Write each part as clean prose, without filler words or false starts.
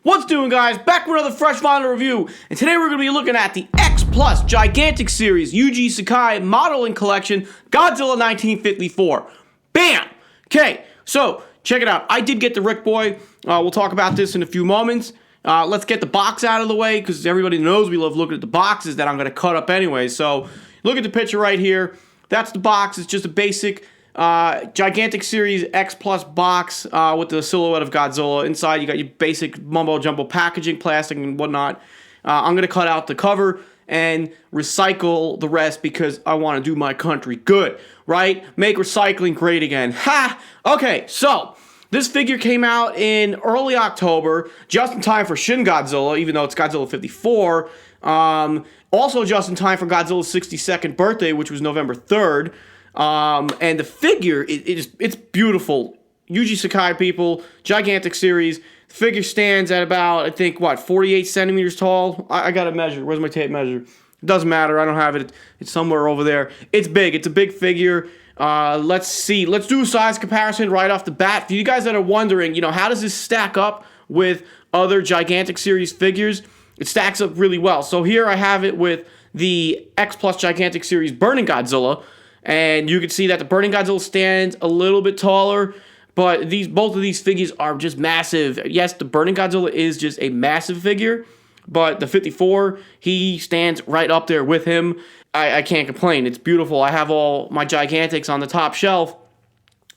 What's doing, guys? Back with another fresh vinyl review, and today we're going to be looking at the X Plus Gigantic Series Yuji Sakai Modeling Collection Godzilla 1954. Bam! Okay, so check it out. I did get the Rick Boy. We'll talk about this in a few moments. Let's get the box out of the way, because everybody knows we love looking at the boxes that I'm going to cut up anyway. So look at the picture right here. That's the box. It's just a basic Gigantic Series X Plus box with the silhouette of Godzilla. Inside, you got your basic mumbo-jumbo packaging, plastic and whatnot. I'm going to cut out the cover and recycle the rest because I want to do my country good, right? Make recycling great again. Ha! Okay, so this figure came out in early October, just in time for Shin Godzilla, even though it's Godzilla 54. Also just in time for Godzilla's 62nd birthday, which was November 3rd. And the figure, it's beautiful. Yuji Sakai, people, Gigantic Series. The figure stands at about, I think, 48 centimeters tall? I got to measure. Where's my tape measure? It doesn't matter. I don't have it. It's somewhere over there. It's big. It's a big figure. Let's see. Let's do a size comparison right off the bat. For you guys that are wondering, how does this stack up with other Gigantic Series figures? It stacks up really well. So here I have it with the X Plus Gigantic Series Burning Godzilla. And you can see that the Burning Godzilla stands a little bit taller, but both of these figures are just massive. Yes, the Burning Godzilla is just a massive figure, but the 54, he stands right up there with him. I can't complain. It's beautiful. I have all my Gigantics on the top shelf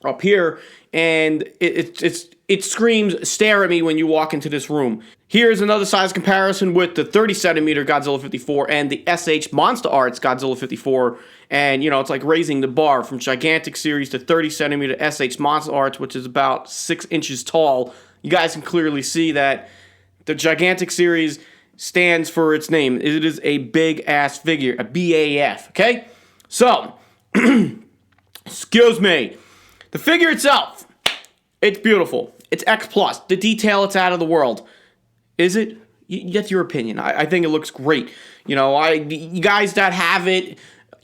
up here, and it screams, stare at me when you walk into this room. Here's another size comparison with the 30 centimeter Godzilla 54 and the SH Monster Arts Godzilla 54. And, it's like raising the bar from Gigantic Series to 30 centimeter SH Monster Arts, which is about 6 inches tall. You guys can clearly see that the Gigantic Series stands for its name. It is a big-ass figure, a BAF, okay? So, excuse me. The figure itself, it's beautiful. It's X Plus. The detail, it's out of the world. Is it? That's your opinion. I think it looks great. You guys that have it,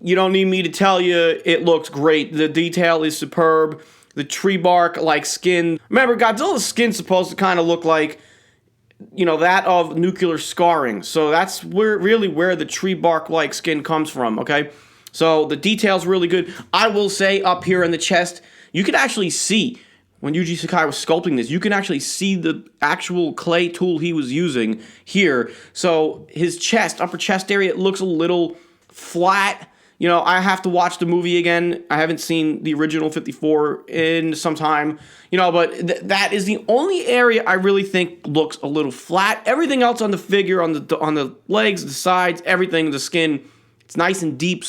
you don't need me to tell you it looks great. The detail is superb. The tree bark-like skin. Remember, Godzilla's skin's supposed to kind of look like, that of nuclear scarring. So that's really where the tree bark-like skin comes from, okay? So the detail's really good. I will say up here in the chest, you can actually see, when Yuji Sakai was sculpting this, you can actually see the actual clay tool he was using here. So his chest, upper chest area, it looks a little flat. I have to watch the movie again. I haven't seen the original 54 in some time. But that is the only area I really think looks a little flat. Everything else on the figure, on the legs, the sides, everything, the skin, it's nice and deep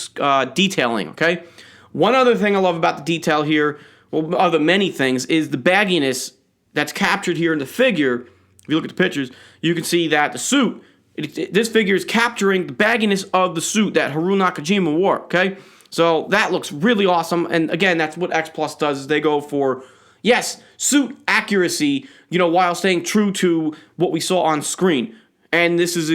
detailing, okay? One other thing I love about the detail here, well, of the many things, is the bagginess that's captured here in the figure. If you look at the pictures, you can see that the suit, this figure is capturing the bagginess of the suit that Haru Nakajima wore, okay? So that looks really awesome, and again, that's what X Plus does, is they go for, yes, suit accuracy, while staying true to what we saw on screen. And this is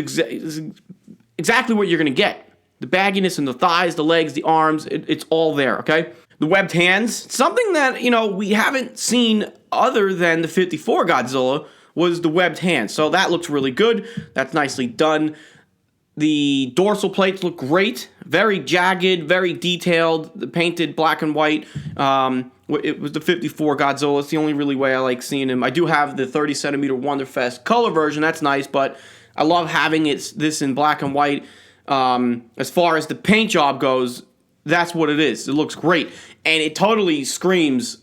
exactly what you're going to get. The bagginess in the thighs, the legs, the arms, it's all there, okay? The webbed hands, something that, we haven't seen other than the 54 Godzilla, was the webbed hands. So that looks really good. That's nicely done. The dorsal plates look great. Very jagged, very detailed, painted black and white. It was the 54 Godzilla. It's the only really way I like seeing him. I do have the 30 centimeter Wonderfest color version. That's nice, but I love having this in black and white. As far as the paint job goes, that's what it is. It looks great. And it totally screams,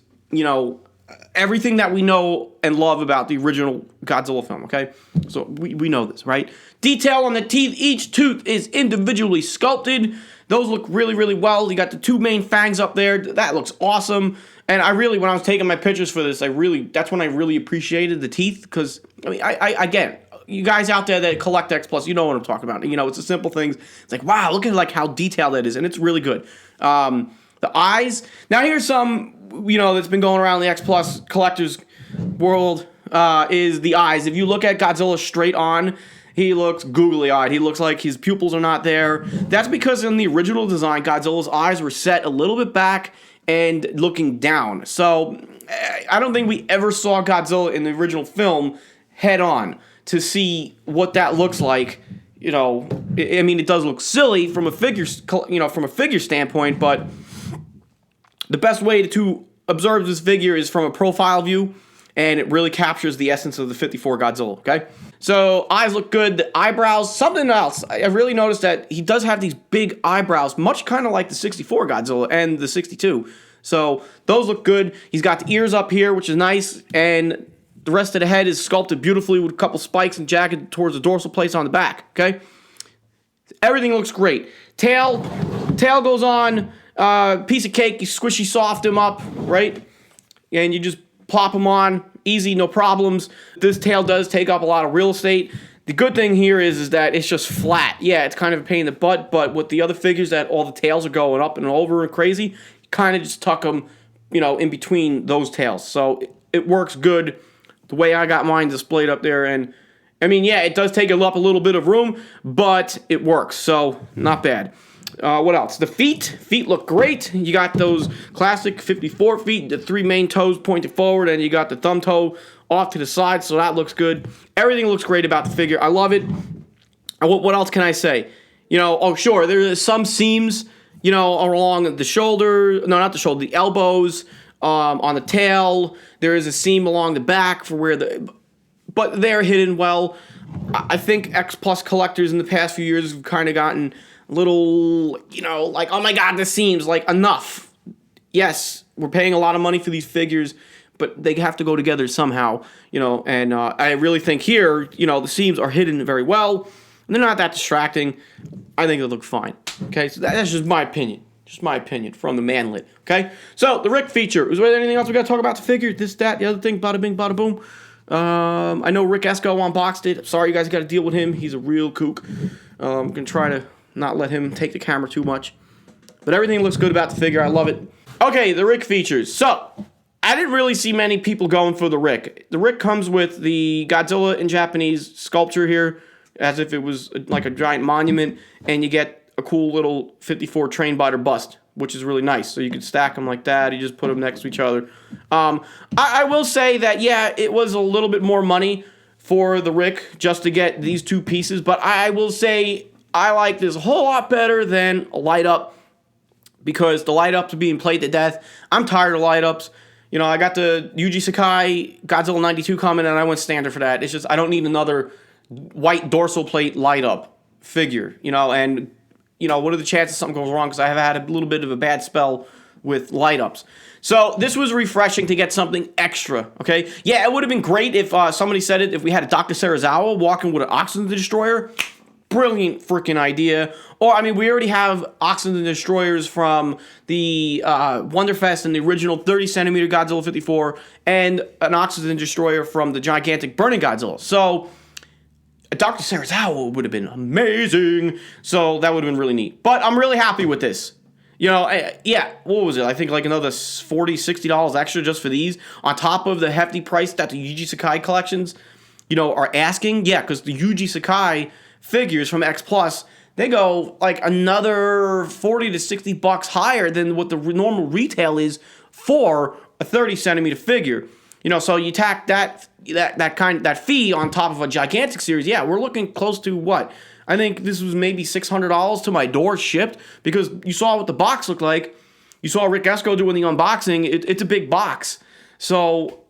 everything that we know and love about the original Godzilla film, okay? So we know this, right? Detail on the teeth. Each tooth is individually sculpted. Those look really, really well. You got the two main fangs up there. That looks awesome. And when I was taking my pictures for this, that's when I really appreciated the teeth, because, I get it. You guys out there that collect X Plus, you know what I'm talking about. It's the simple things. It's like, wow, look at how detailed that is, and it's really good. The eyes. Now here's some, that's been going around the X Plus collectors world, is the eyes. If you look at Godzilla straight on, he looks googly-eyed. He looks like his pupils are not there. That's because in the original design, Godzilla's eyes were set a little bit back and looking down. So I don't think we ever saw Godzilla in the original film head on. to see what that looks like. You know, I mean, it does look silly from a figure, from a figure standpoint, but the best way to observe this figure is from a profile view, and it really captures the essence of the 54 Godzilla, okay? So, eyes look good. The eyebrows, something else. I really noticed that he does have these big eyebrows, much kind of like the 64 Godzilla and the 62. So, those look good. He's got the ears up here, which is nice, and the rest of the head is sculpted beautifully with a couple spikes and jagged towards the dorsal plates on the back, okay? Everything looks great. Tail goes on, piece of cake, you squishy soft him up, right? And you just plop him on, easy, no problems. This tail does take up a lot of real estate. The good thing here is that it's just flat. Yeah, it's kind of a pain in the butt, but with the other figures that all the tails are going up and over and crazy, you kind of just tuck them, in between those tails. So it works good the way I got mine displayed up there. And I mean, yeah, it does take up a little bit of room, but it works, so not bad. What else? The feet look great. You got those classic 54 feet, the 3 main toes pointed forward, and you got the thumb toe off to the side, so that looks good. Everything looks great about the figure. I love it. What else can I say? Oh, sure, there's some seams, along the shoulder. No, not the shoulder, the elbows, on the tail. There is a seam along the back for where but they're hidden well. I think X Plus collectors in the past few years have kind of gotten little, like, oh my god, this seems like enough. Yes, we're paying a lot of money for these figures, but they have to go together somehow, and I really think here, the seams are hidden very well, and they're not that distracting. I think they look fine, okay? So that's just my opinion. Just my opinion from the manlet, okay? So, the Rick feature. Is there anything else we got to talk about the figure? This, that, the other thing, bada bing, bada boom. I know Rick Esco unboxed it. Sorry you guys got to deal with him. He's a real kook. I'm going to try to not let him take the camera too much. But everything looks good about the figure. I love it. Okay, the Rick features. So, I didn't really see many people going for the Rick. The Rick comes with the Godzilla in Japanese sculpture here, as if it was like a giant monument, and you get a cool little 54 train biter bust, which is really nice. So you can stack them like that. You just put them next to each other. I will say that, yeah, it was a little bit more money for the Rick just to get these two pieces, but I will say I like this a whole lot better than a light-up, because the light-ups are being played to death. I'm tired of light-ups. I got the Yuji Sakai Godzilla 92 coming, and I went standard for that. It's just, I don't need another white dorsal plate light-up figure, and, what are the chances something goes wrong? Because I have had a little bit of a bad spell with light-ups. So, this was refreshing to get something extra, okay? Yeah, it would have been great if somebody said it, if we had a Dr. Serizawa walking with an Oxygen Destroyer. Brilliant freaking idea. Or, I mean, we already have Oxygen Destroyers from the Wonderfest and the original 30cm Godzilla 54, and an Oxygen Destroyer from the gigantic Burning Godzilla. So, Dr. Serizawa would have been amazing. So, that would have been really neat. But I'm really happy with this. Yeah, what was it? I think like another $40, $60 extra just for these, on top of the hefty price that the Yuji Sakai collections, are asking. Yeah, because the Yuji Sakai figures from X Plus, they go like another $40 to $60 higher than what the normal retail is for a 30cm figure. So you tack that fee on top of a gigantic series. Yeah, we're looking close to what? I think this was maybe $600 to my door shipped, because you saw what the box looked like. You saw Rick Esco doing the unboxing. It's a big box. So,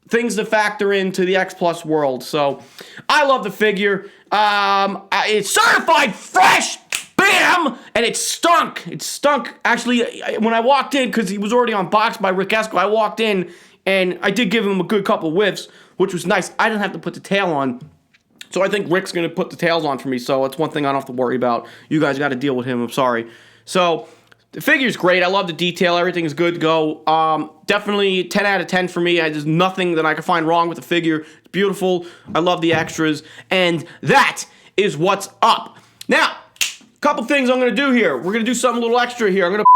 things to factor into the X Plus world. So, I love the figure. It's certified fresh! Bam! And it stunk. It stunk. Actually, when I walked in, because he was already unboxed by Rick Esco, I walked in, and I did give him a good couple whiffs, which was nice. I didn't have to put the tail on. So I think Rick's going to put the tails on for me, so it's one thing I don't have to worry about. You guys got to deal with him, I'm sorry. So, the figure's great. I love the detail. Everything is good to go. Definitely 10 out of 10 for me. There's nothing that I can find wrong with the figure. It's beautiful. I love the extras. And that is what's up. Now, a couple things I'm going to do here. We're going to do something a little extra here. I'm going to